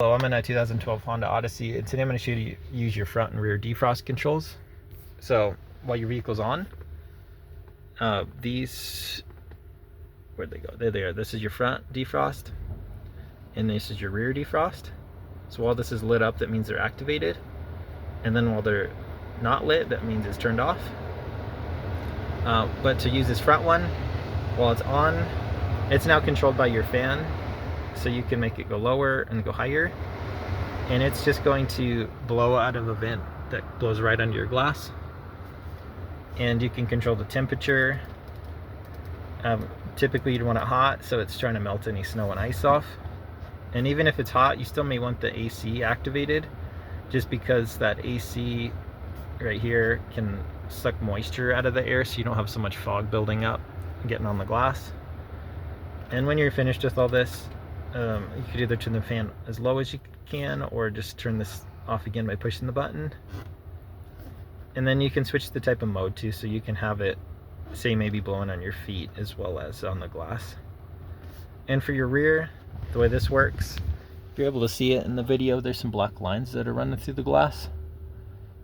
Hello, I'm in a 2012 Honda Odyssey, and today I'm going to show you use your front and rear defrost controls. So while your vehicle's on, where'd they go? There they are. This is your front defrost, and this is your rear defrost. So while this is lit up, that means they're activated, and then while they're not lit, that means it's turned off. But to use this front one, while it's on, it's now controlled by your fan. So you can make it go lower and go higher, and it's just going to blow out of a vent that blows right under your glass, and you can control the temperature. Typically you'd want it hot, so it's trying to melt any snow and ice off, and even if it's hot, you still may want the AC activated, just because that AC right here can suck moisture out of the air, so you don't have so much fog building up and getting on the glass. And when you're finished with all this, you could either turn the fan as low as you can, or just turn this off again by pushing the button. And then you can switch the type of mode too, so you can have it, say, maybe blowing on your feet as well as on the glass. And for your rear, the way this works, if you're able to see it in the video, there's some black lines that are running through the glass.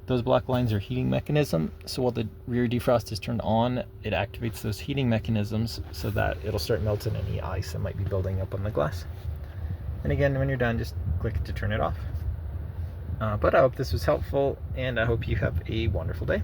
Those black lines are heating mechanism, so while the rear defrost is turned on, it activates those heating mechanisms so that it'll start melting any ice that might be building up on the glass. And again, when you're done, just click to turn it off. But I hope this was helpful, and I hope you have a wonderful day.